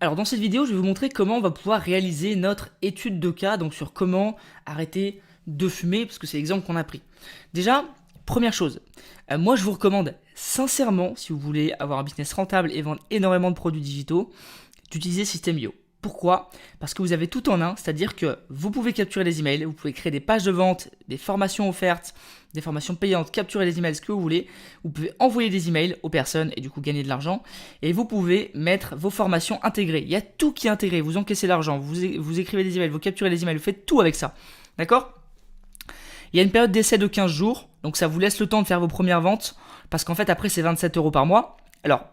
Alors dans cette vidéo, je vais vous montrer comment on va pouvoir réaliser notre étude de cas, donc sur comment arrêter de fumer, parce que c'est l'exemple qu'on a pris. Déjà, première chose, moi je vous recommande sincèrement, si vous voulez avoir un business rentable et vendre énormément de produits digitaux, d'utiliser System.io. Pourquoi? Parce que vous avez tout en un, c'est-à-dire que vous pouvez capturer les emails, vous pouvez créer des pages de vente, des formations offertes, des formations payantes, capturer les emails, ce que vous voulez. Vous pouvez envoyer des emails aux personnes et du coup gagner de l'argent. Et vous pouvez mettre vos formations intégrées. Il y a tout qui est intégré. Vous encaissez l'argent, vous écrivez des emails, vous capturez les emails, vous faites tout avec ça. D'accord? Il y a une période d'essai de 15 jours, donc ça vous laisse le temps de faire vos premières ventes, parce qu'en fait après c'est 27 € par mois. Alors,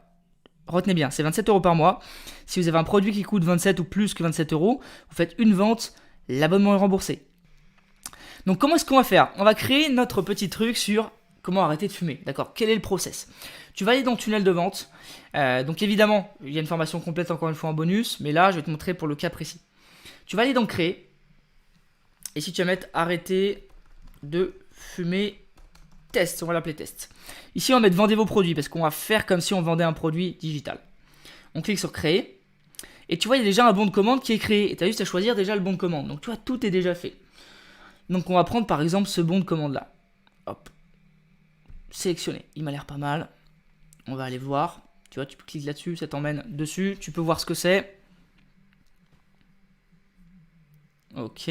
retenez bien, c'est 27 € par mois. Si vous avez un produit qui coûte 27 ou plus que 27 €, vous faites une vente, l'abonnement est remboursé. Donc comment est-ce qu'on va faire? On va créer notre petit truc sur comment arrêter de fumer. D'accord? Quel est le process? Tu vas aller dans le tunnel de vente. Donc évidemment, il y a une formation complète encore une fois en bonus, mais là je vais te montrer pour le cas précis. Tu vas aller dans créer. Et si tu vas mettre arrêter de fumer test, on va l'appeler test. Ici on va mettre vendez vos produits parce qu'on va faire comme si on vendait un produit digital. On clique sur créer. Et tu vois, il y a déjà un bon de commande qui est créé. Et tu as juste à choisir déjà le bon de commande. Donc tu vois, tout est déjà fait. Donc on va prendre par exemple ce bon de commande là. Hop. Sélectionner. Il m'a l'air pas mal. On va aller voir. Tu vois, tu peux cliquer là-dessus, ça t'emmène dessus. Tu peux voir ce que c'est. Ok.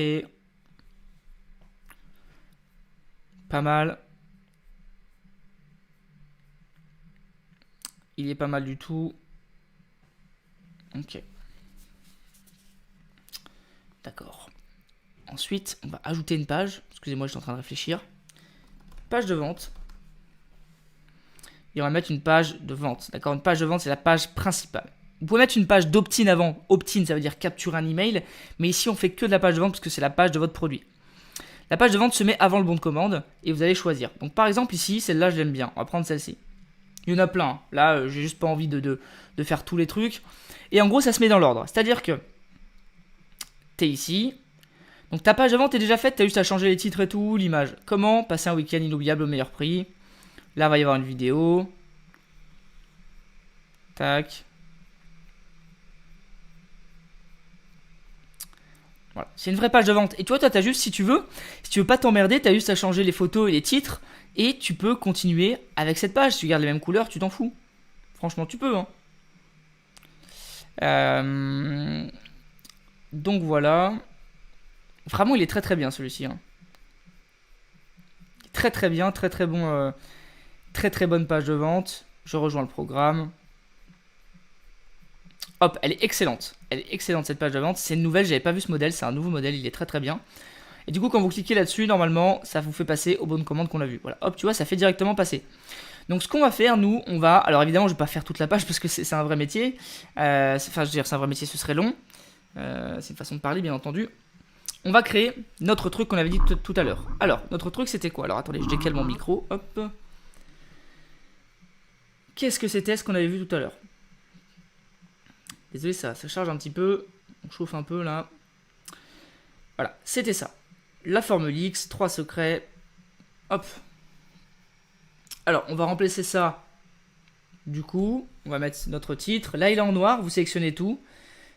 Pas mal. Il est pas mal du tout. Ok. D'accord. Ensuite, on va ajouter une page. Excusez-moi, je suis en train de réfléchir. Page de vente. Et on va mettre une page de vente. D'accord? Une page de vente, c'est la page principale. Vous pouvez mettre une page d'opt-in avant. Opt-in, ça veut dire capturer un email. Mais ici, on fait que de la page de vente parce que c'est la page de votre produit. La page de vente se met avant le bon de commande et vous allez choisir. Donc par exemple ici, celle-là, je l'aime bien. On va prendre celle-ci. Il y en a plein. Là, j'ai juste pas envie de faire tous les trucs. Et en gros, ça se met dans l'ordre. C'est-à-dire que tu es ici. Donc ta page de vente est déjà faite. Tu as juste à changer les titres et tout, l'image. Comment passer un week-end inoubliable au meilleur prix. Là, il va y avoir une vidéo. Tac. Voilà. C'est une vraie page de vente. Et toi, t'as juste, si tu veux pas t'emmerder, t'as juste à changer les photos et les titres. Et tu peux continuer avec cette page. Si tu gardes les mêmes couleurs, tu t'en fous. Franchement, tu peux. Hein. Donc voilà. Vraiment, il est très très bien celui-ci. Hein. Très très bien, très très bon. Très très bonne page de vente. Je rejoins le programme. Hop, elle est excellente. Elle est excellente cette page de vente. C'est une nouvelle, j'avais pas vu ce modèle. C'est un nouveau modèle, il est très très bien. Et du coup, quand vous cliquez là-dessus, normalement, ça vous fait passer aux bonnes commandes qu'on a vues. Voilà, hop, tu vois, ça fait directement passer. Donc, ce qu'on va faire, nous, on va. Alors, évidemment, je vais pas faire toute la page parce que c'est un vrai métier. Enfin, je veux dire, c'est un vrai métier, ce serait long. C'est une façon de parler, bien entendu. On va créer notre truc qu'on avait dit tout à l'heure. Alors, notre truc, c'était quoi? Alors, attendez, je décale mon micro. Hop. Qu'est-ce que c'était ce qu'on avait vu tout à l'heure? Désolé, ça charge un petit peu. On chauffe un peu là. Voilà, c'était ça. La formule X, 3 secrets. Hop. Alors, on va remplacer ça. Du coup, on va mettre notre titre. Là, il est en noir. Vous sélectionnez tout.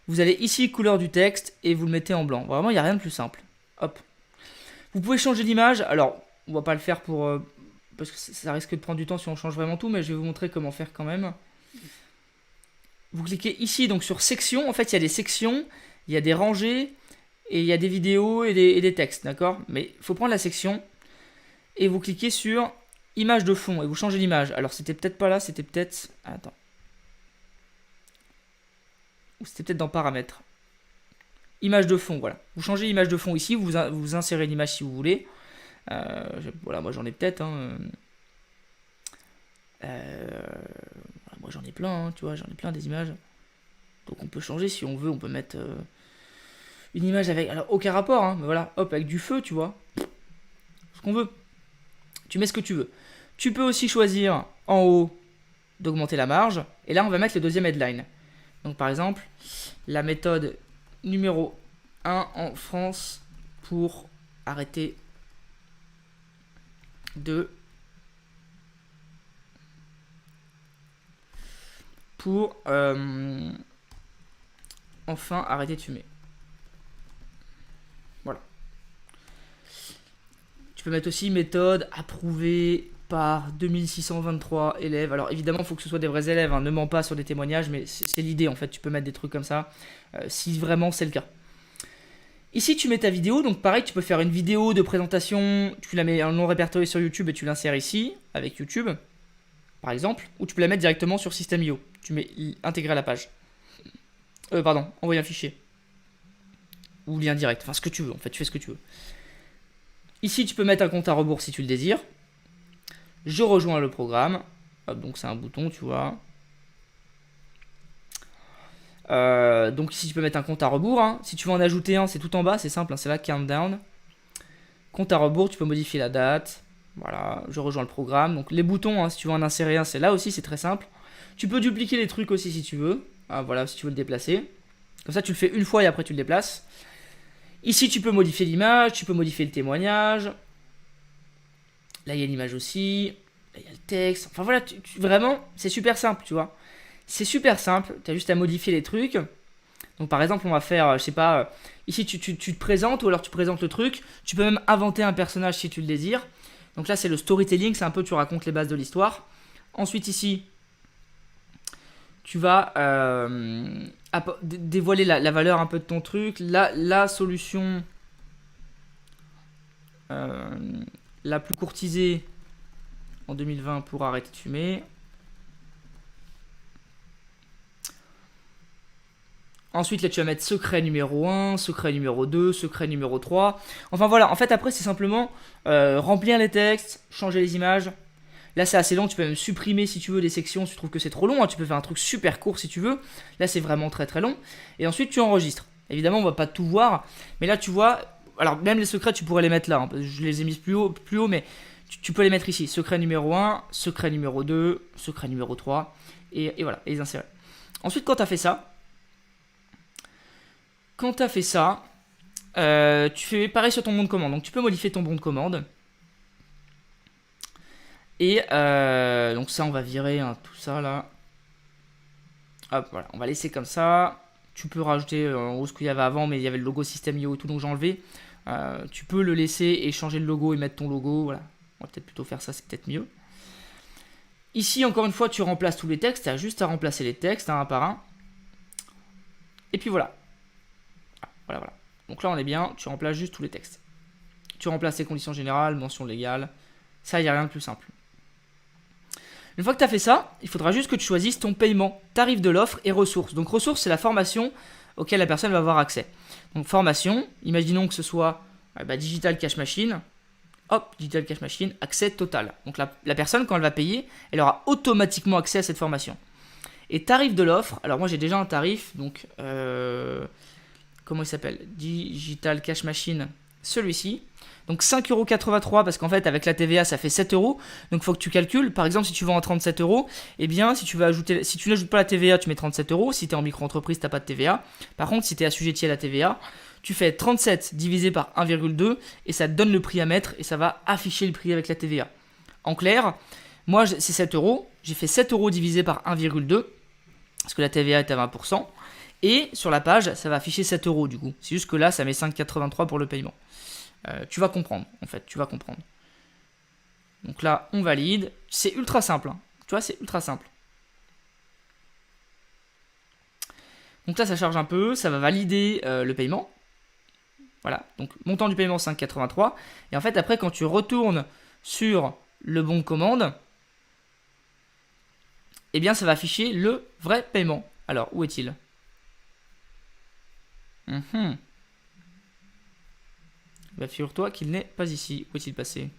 Vous allez ici, couleur du texte, et vous le mettez en blanc. Vraiment, il n'y a rien de plus simple. Hop. Vous pouvez changer l'image. Alors, on va pas le faire pour... parce que ça risque de prendre du temps si on change vraiment tout, mais je vais vous montrer comment faire quand même. Vous cliquez ici, donc sur section. En fait, il y a des sections, il y a des rangées, et il y a des vidéos et des textes, d'accord? Mais il faut prendre la section, et vous cliquez sur image de fond, et vous changez l'image. Alors, c'était peut-être pas là, c'était peut-être... Attends. Ou c'était peut-être dans paramètres. Image de fond, voilà. Vous changez l'image de fond ici, vous insérez l'image si vous voulez. Voilà, moi j'en ai peut-être. Hein. Moi j'en ai plein, hein, tu vois, j'en ai plein des images. Donc on peut changer si on veut, on peut mettre une image avec... Alors aucun rapport, hein, mais voilà, hop, avec du feu, tu vois. Ce qu'on veut. Tu mets ce que tu veux. Tu peux aussi choisir en haut d'augmenter la marge. Et là on va mettre le deuxième headline. Donc par exemple, la méthode numéro 1 en France pour arrêter de... Pour... enfin arrêter de fumer. Voilà. Tu peux mettre aussi méthode approuvée par 2623 élèves. Alors évidemment, il faut que ce soit des vrais élèves, hein. Ne mens pas sur des témoignages, mais c'est l'idée en fait. Tu peux mettre des trucs comme ça, si vraiment c'est le cas. Ici, tu mets ta vidéo, donc pareil, tu peux faire une vidéo de présentation, tu la mets en non répertorié sur YouTube et tu l'insères ici, avec YouTube, par exemple, ou tu peux la mettre directement sur System.io. Tu mets intégrer à la page. Pardon, envoyer un fichier. Ou lien direct, enfin ce que tu veux, en fait, tu fais ce que tu veux. Ici, tu peux mettre un compte à rebours si tu le désires. Je rejoins le programme. Hop, donc c'est un bouton, tu vois. Donc ici, tu peux mettre un compte à rebours, hein. Si tu veux en ajouter un, c'est tout en bas, c'est simple, hein, c'est là, countdown. Compte à rebours, tu peux modifier la date. Voilà, je rejoins le programme. Donc les boutons, hein, si tu veux en insérer un, c'est là aussi, c'est très simple. Tu peux dupliquer les trucs aussi si tu veux. Ah, voilà, si tu veux le déplacer. Comme ça, tu le fais une fois et après tu le déplaces. Ici, tu peux modifier l'image, tu peux modifier le témoignage. Là, il y a l'image aussi. Là, il y a le texte. Enfin voilà, vraiment, c'est super simple, tu vois. C'est super simple. Tu as juste à modifier les trucs. Donc par exemple, on va faire, je sais pas, ici tu te présentes ou alors tu présentes le truc. Tu peux même inventer un personnage si tu le désires. Donc là, c'est le storytelling, c'est un peu tu racontes les bases de l'histoire. Ensuite ici, tu vas dévoiler la valeur un peu de ton truc. La solution la plus courtisée en 2020 pour arrêter de fumer. Ensuite, là, tu vas mettre secret numéro 1, secret numéro 2, secret numéro 3. Enfin, voilà. En fait, après, c'est simplement remplir les textes, changer les images. Là, c'est assez long. Tu peux même supprimer, si tu veux, des sections si tu trouves que c'est trop long, hein. Tu peux faire un truc super court, si tu veux. Là, c'est vraiment très, très long. Et ensuite, tu enregistres. Évidemment, on va pas tout voir. Mais là, tu vois... Alors, même les secrets, tu pourrais les mettre là, hein, parce que je les ai mis plus haut, mais tu peux les mettre ici. Secret numéro 1, secret numéro 2, secret numéro 3. Et voilà, et les insérer. Ensuite, quand tu as fait ça... tu fais pareil sur ton bon de commande. Donc tu peux modifier ton bon de commande. Et donc ça, on va virer, hein, tout ça là. Hop, voilà, on va laisser comme ça. Tu peux rajouter en haut ce qu'il y avait avant, mais il y avait le logo System.io et tout, donc j'ai enlevé. Tu peux le laisser et changer le logo et mettre ton logo. Voilà, on va peut-être plutôt faire ça, c'est peut-être mieux. Ici, encore une fois, tu remplaces tous les textes. Tu as juste à remplacer les textes, hein, un par un. Et puis voilà. Voilà. Donc là, on est bien. Tu remplaces juste tous les textes. Tu remplaces les conditions générales, mention légale. Ça, il n'y a rien de plus simple. Une fois que tu as fait ça, il faudra juste que tu choisisses ton paiement, tarif de l'offre et ressources. Donc ressources, c'est la formation auquel la personne va avoir accès. Donc formation, imaginons que ce soit Digital Cash Machine. Hop, Digital Cash Machine, accès total. Donc la personne, quand elle va payer, elle aura automatiquement accès à cette formation. Et tarif de l'offre, alors moi j'ai déjà un tarif, donc... comment il s'appelle? Digital Cash Machine, celui-ci. Donc 5,83€ parce qu'en fait avec la TVA ça fait 7€. Donc il faut que tu calcules. Par exemple si tu vends à 37€, eh bien si tu n'ajoutes pas la TVA tu mets 37€. Si tu es en micro-entreprise tu n'as pas de TVA. Par contre si tu es assujetti à la TVA, tu fais 37 divisé par 1,2 et ça te donne le prix à mettre et ça va afficher le prix avec la TVA. En clair, moi c'est 7€. J'ai fait 7€ divisé par 1,2 parce que la TVA est à 20%. Et sur la page, ça va afficher 7€ du coup. C'est juste que là, ça met 5,83€ pour le paiement. Tu vas comprendre, en fait, tu vas comprendre. Donc là, on valide. C'est ultra simple, hein. Tu vois, c'est ultra simple. Donc là, ça charge un peu, ça va valider le paiement. Voilà, donc montant du paiement 5,83. Et en fait, après, quand tu retournes sur le bon de commande, eh bien, ça va afficher le vrai paiement. Alors, où est-il ? Bah, figure-toi qu'il n'est pas ici. Où est-il passé?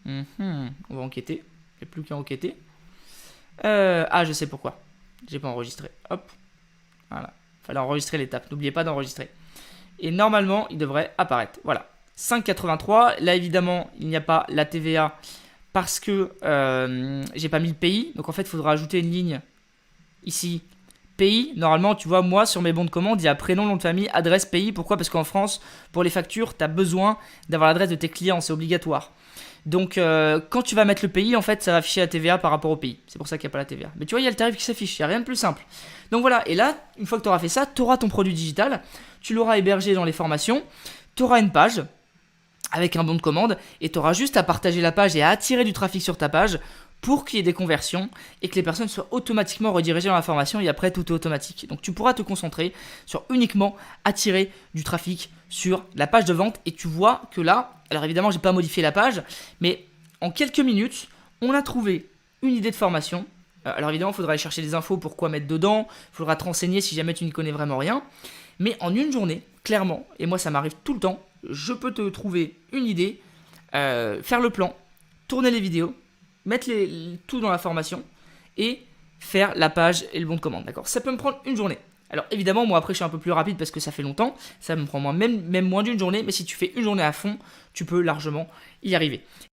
On va enquêter. Il n'y a plus qu'à enquêter. Je sais pourquoi. J'ai pas enregistré. Hop. Voilà. Fallait enregistrer l'étape. N'oubliez pas d'enregistrer. Et normalement, il devrait apparaître. Voilà. 5,83. Là, évidemment, il n'y a pas la TVA parce que j'ai pas mis le pays. Donc, en fait, il faudra ajouter une ligne ici. Pays, normalement, tu vois, moi, sur mes bons de commande, il y a prénom, nom de famille, adresse, pays. Pourquoi? Parce qu'en France, pour les factures, tu as besoin d'avoir l'adresse de tes clients, c'est obligatoire. Donc quand tu vas mettre le pays, en fait, ça va afficher la TVA par rapport au pays. C'est pour ça qu'il n'y a pas la TVA. Mais tu vois, il y a le tarif qui s'affiche, il n'y a rien de plus simple. Donc voilà, et là, une fois que tu auras fait ça, tu auras ton produit digital, tu l'auras hébergé dans les formations, tu auras une page avec un bon de commande, et tu auras juste à partager la page et à attirer du trafic sur ta page pour qu'il y ait des conversions et que les personnes soient automatiquement redirigées dans la formation et après tout est automatique. Donc tu pourras te concentrer sur uniquement attirer du trafic sur la page de vente et tu vois que là, alors évidemment j'ai pas modifié la page, mais en quelques minutes, on a trouvé une idée de formation. Alors évidemment, il faudra aller chercher des infos pour quoi mettre dedans, il faudra te renseigner si jamais tu n'y connais vraiment rien, mais en une journée, clairement, et moi ça m'arrive tout le temps, je peux te trouver une idée, faire le plan, tourner les vidéos, mettre tout dans la formation et faire la page et le bon de commande. D'accord ? Ça peut me prendre une journée. Alors évidemment, moi après je suis un peu plus rapide parce que ça fait longtemps, ça me prend même moins d'une journée, mais si tu fais une journée à fond, tu peux largement y arriver.